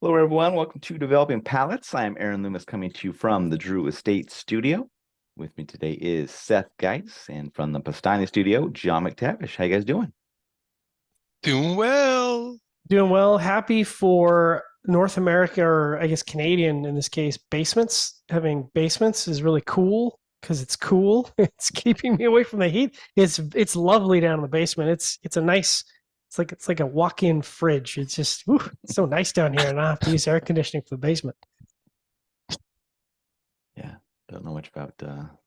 Hello, everyone. Welcome to Developing Palettes. I am Aaron Loomis coming to you from the Drew Estate Studio. With me today is Seth Geis, and from the Pastani Studio, John McTavish. How you guys doing? Doing well. Doing well. Happy for North America, or I guess Canadian in this case, basements. Having basements is really cool because it's cool. It's keeping me away from the heat. It's lovely down in the basement. It's a nice. It's like a walk-in fridge. It's just it's so nice down here, and I have to use air conditioning for the basement. Yeah, don't know much about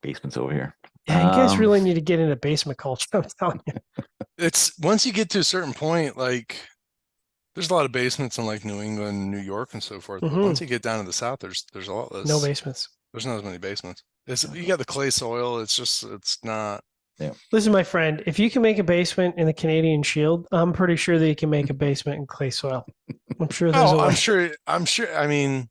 basements over here. Yeah, you guys really need to get into basement culture. I'm telling you. It's once you get to a certain point, like there's a lot of basements in like New England, New York, and so forth. But once you get down to the south, there's a lot No less. basements. There's not as many basements. You got the clay soil. It's not. Yeah. Listen, my friend, if you can make a basement in the Canadian Shield, I'm pretty sure that you can make a basement in clay soil. I'm sure there's a way. I'm sure. I mean,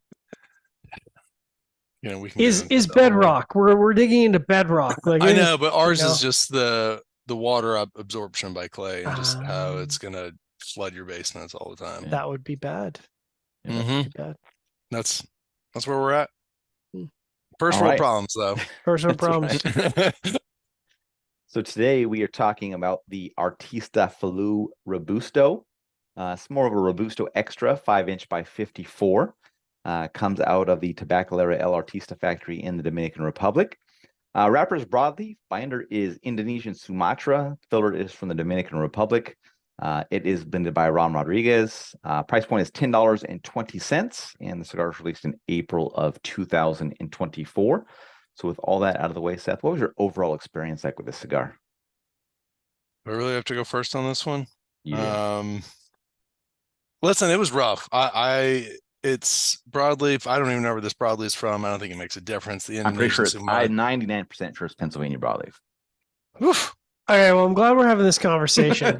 we can is bedrock. We're digging into bedrock. Like I know, but ours is just the water absorption by clay and just how it's gonna flood your basements all the time. That would be bad. That would be bad. That's where we're at. First All world right. problems, though. First world problems. So today we are talking about the Artista Falu Robusto. It's more of a Robusto Extra, 5-inch by 54. Comes out of the Tabacalera El Artista factory in the Dominican Republic. Wrappers broadleaf. Binder is Indonesian Sumatra. Filler is from the Dominican Republic. It is blended by Ron Rodriguez. Price point is $10.20, and the cigar was released in April of 2024. So with all that out of the way, Seth, what was your overall experience like with this cigar? I really have to go first on this one. Yeah. Listen, it was rough. It's broadleaf. I don't even know where this broadleaf is from. I don't think it makes a difference. I'm pretty sure I'm 99% sure it's Pennsylvania broadleaf. Oof. Okay, well, I'm glad we're having this conversation.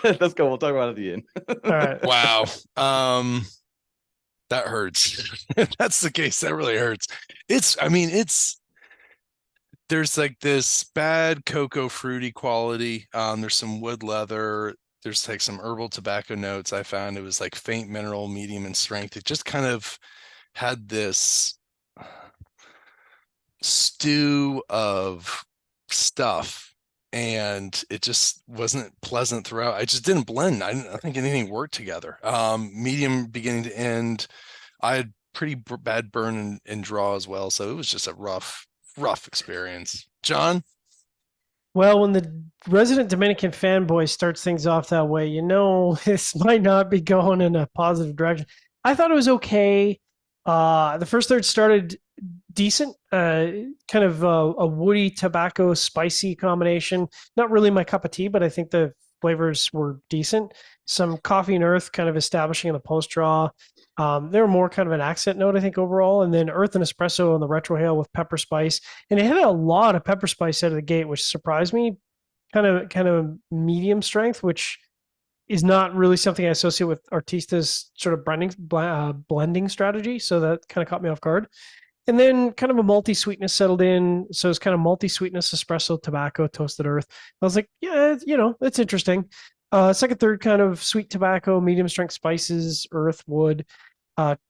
Let's go. We'll talk about it at the end. All right. Wow. That hurts. That's the case. That really hurts. There's like this bad cocoa fruity quality. There's some wood leather. There's like some herbal tobacco notes. I found it was like faint mineral, medium in strength. It just kind of had this stew of stuff, and it just wasn't pleasant throughout. I just didn't blend. I didn't think anything worked together. Medium beginning to end. I had pretty bad burn and draw as well, so it was just a rough experience. John? Well, when the resident Dominican fanboy starts things off that way, this might not be going in a positive direction. I thought it was okay. The first third started decent, kind of a woody tobacco spicy combination. Not really my cup of tea, but I think the flavors were decent. Some coffee and earth kind of establishing in the post draw. They were more kind of an accent note, I think, overall. And then earth and espresso on the retrohale with pepper spice. And it had a lot of pepper spice out of the gate, which surprised me. Kind of medium strength, which is not really something I associate with Artista's sort of blending strategy. So that kind of caught me off guard. And then kind of a multi sweetness settled in. So it's kind of multi sweetness, espresso, tobacco, toasted earth. I was like, yeah, it's interesting. Second, third kind of sweet tobacco, medium strength spices, earth, wood.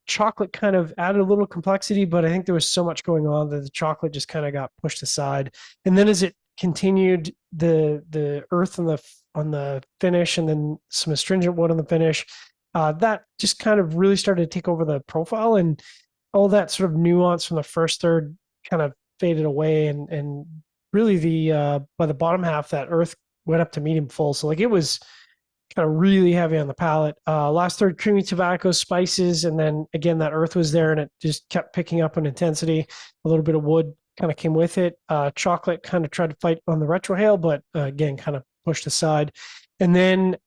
Chocolate kind of added a little complexity, but I think there was so much going on that the chocolate just kind of got pushed aside. And then as it continued, the earth on the finish, and then some astringent wood on the finish, that just kind of really started to take over the profile, and all that sort of nuance from the first third kind of faded away, and really the by the bottom half, that earth went up to medium full. So like it was kind of really heavy on the palate. Last third, creamy tobacco, spices, and then again that earth was there, and it just kept picking up in intensity. A little bit of wood kind of came with it. Chocolate kind of tried to fight on the retrohale, but again kind of pushed aside. And then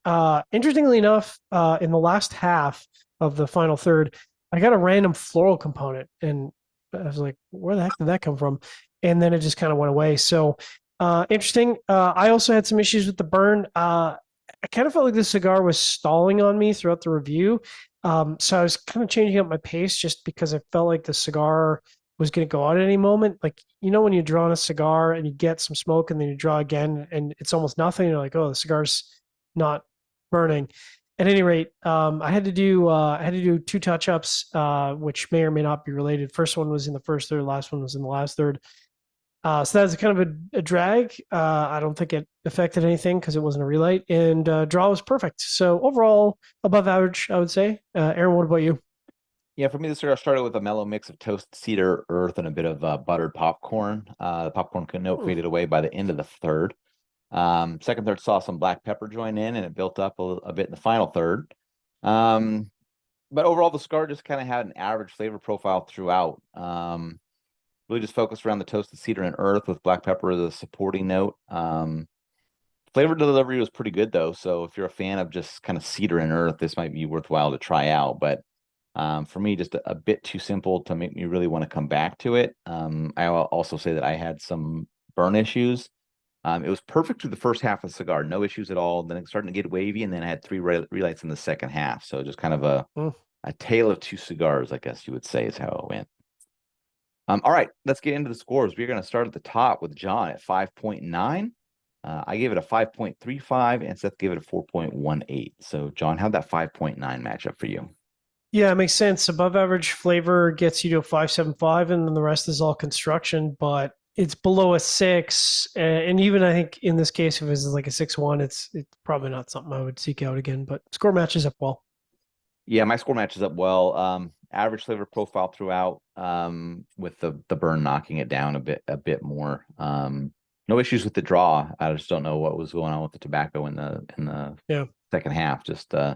interestingly enough, in the last half of the final third, I got a random floral component, and I was like, where the heck did that come from? And then it just kind of went away. So interesting. I also had some issues with the burn. I kind of felt like this cigar was stalling on me throughout the review. So I was kind of changing up my pace just because I felt like the cigar was going to go out at any moment. Like, when you draw on a cigar and you get some smoke and then you draw again and it's almost nothing, you're like, oh, the cigar's not burning. at any rate, I had to do two touch ups, which may or may not be related. First one was in the first third, last one was in the last third. So that was kind of a drag. I don't think it affected anything because it wasn't a relight, and draw was perfect. So overall, above average, I would say. Aaron, what about you? Yeah, for me, this cigar started with a mellow mix of toasted cedar, earth, and a bit of buttered popcorn. The popcorn note faded away by the end of the third. Second third saw some black pepper join in, and it built up a bit in the final third. But overall, the cigar just kind of had an average flavor profile throughout. Really just focused around the toasted cedar and earth with black pepper as a supporting note. Flavor delivery was pretty good though, so if you're a fan of just kind of cedar and earth, this might be worthwhile to try out. But for me, just a bit too simple to make me really want to come back to it. I will also say that I had some burn issues. It was perfect through the first half of the cigar, no issues at all. Then it started to get wavy, and then I had three relights in the second half. So just kind of a tale of two cigars, I guess you would say, is how it went. All right, let's get into the scores. We're going to start at the top with John at 5.9. I gave it a 5.35, and Seth gave it a 4.18. So, John, how'd that 5.9 match up for you? Yeah, it makes sense. Above average flavor gets you to a 5.75, and then the rest is all construction, but it's below a 6. And even I think in this case, if it was like a 6.1, it's probably not something I would seek out again, but score matches up well. Yeah, my score matches up well. Average flavor profile throughout, with the burn knocking it down a bit more. No issues with the draw. I just don't know what was going on with the tobacco in the second half. Just I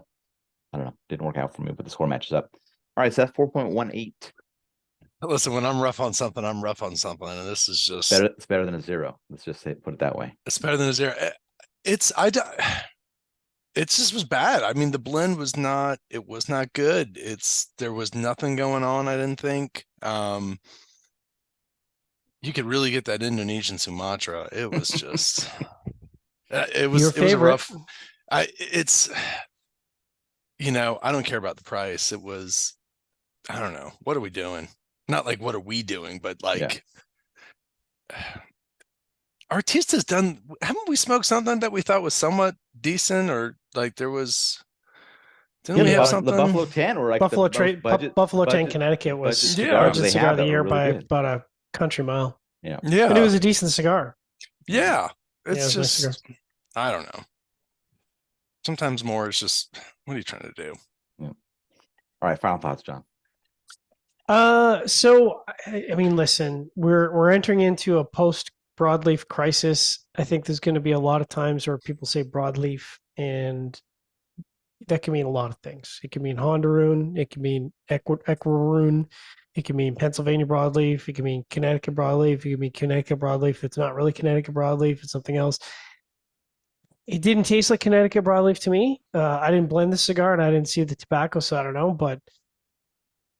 don't know, didn't work out for me, but the score matches up. All right, Seth, 4.18. Listen, when I'm rough on something, I'm rough on something, and this is just better. It's better than a 0. Let's just put it that way. It's better than a 0. It just was bad. I mean, the blend was not good. There was nothing going on, I didn't think. You could really get that Indonesian Sumatra. It was just it was a rough. I don't care about the price. It was, I don't know. What are we doing? Not like what are we doing, but like Artista's done. Haven't we smoked something that we thought was somewhat decent, or like there was? Didn't we have something? The Buffalo 10 or like Buffalo budget, Buffalo 10 Connecticut was budget cigar of the year by about a country mile. Yeah. And it was a decent cigar. Yeah. It's just nice, I don't know. Sometimes more is just, what are you trying to do? Yeah. All right, final thoughts, John. So I mean, listen, we're entering into a post broadleaf crisis. I think there's going to be a lot of times where people say broadleaf, and that can mean a lot of things. It can mean Honduran, it can mean Ecuadorian, it can mean Pennsylvania broadleaf, it can mean Connecticut broadleaf, it can mean Connecticut broadleaf. It's not really Connecticut broadleaf, it's something else. It didn't taste like Connecticut broadleaf to me. I didn't blend the cigar and I didn't see the tobacco, so I don't know, but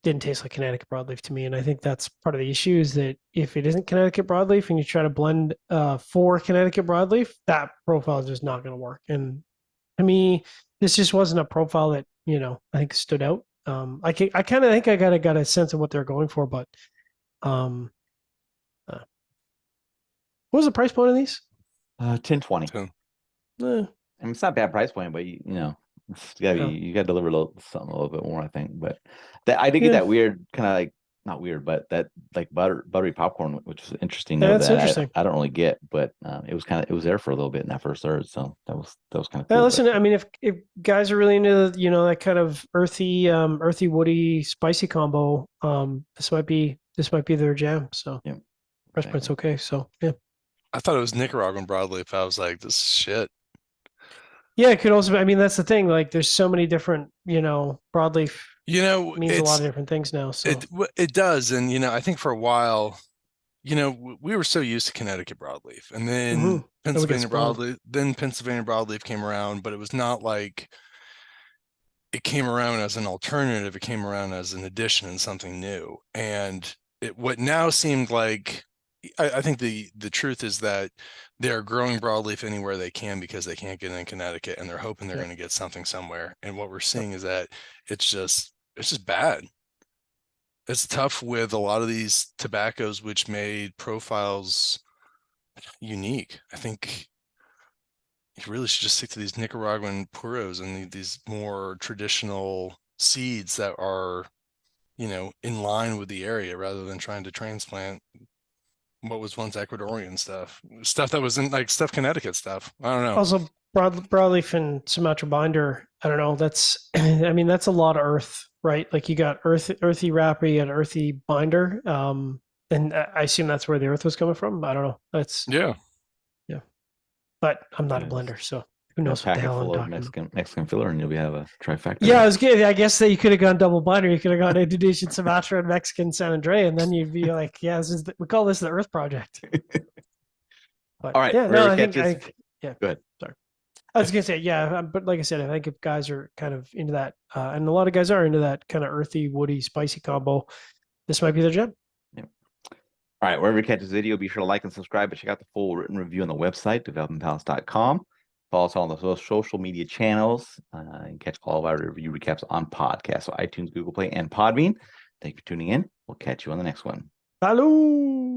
didn't taste like Connecticut broadleaf to me. And I think that's part of the issue, is that if it isn't Connecticut broadleaf and you try to blend for Connecticut broadleaf, that profile is just not going to work. And to me, this just wasn't a profile that, I think stood out. I kind of think I got a sense of what they're going for, but what was the price point of these? 10-20. I mean, it's not a bad price point, but you got to deliver something a little bit more, I think. But I did get that weird kind of like, not weird, but that like buttery popcorn, which is interesting. Yeah, that's interesting. I don't really get, but it was there for a little bit in that first third, so that was kind of cool. Listen, I mean, if guys are really into that kind of earthy, woody, spicy combo, this might be their jam. So yeah, price point's okay. So yeah, I thought it was Nicaraguan broadleaf. I was like, this is shit. Yeah, it could also be, I mean, that's the thing. Like, there's so many different, broadleaf means a lot of different things now. So it does. And, I think for a while, we were so used to Connecticut broadleaf, and then Pennsylvania broadleaf came around, but it was not like it came around as an alternative. It came around as an addition and something new. And what now seemed like, I think the truth is that they're growing broadleaf anywhere they can because they can't get in Connecticut, and they're hoping they're going to get something somewhere. And what we're seeing is that it's just bad. It's tough with a lot of these tobaccos, which made profiles unique. I think, you really should just stick to these Nicaraguan puros and these more traditional seeds that are, in line with the area rather than trying to transplant what was once Ecuadorian stuff that was in like stuff Connecticut stuff. I don't know. Also, broadleaf and Sumatra binder. I don't know. That's, I mean, that's a lot of earth, right? Like you got earthy wrapper, you got earthy binder. And I assume that's where the earth was coming from. I don't know. That's Yeah. but I'm not a Yes. blender, so who knows what Pack the it hell I'm full of talking about. Mexican filler, and you'll have a trifecta. Yeah, I was good. I guess that you could have gone double binder. You could have gone Indonesian Sumatra and Mexican San Andre, and then you'd be like, yeah, we call this the Earth Project. But All right. yeah, no, Wherever I catches. think yeah. Go ahead. Sorry. I was gonna say yeah, but like I said, I think if guys are kind of into that, and a lot of guys are into that kind of earthy, woody, spicy combo, this might be their gem. All right, wherever you catch this video, be sure to like and subscribe, but check out the full written review on the website, developmentpalace.com. Follow us on the social media channels and catch all of our review recaps on podcasts, so iTunes, Google Play, and Podbean. Thank you for tuning in. We'll catch you on the next one. Hello.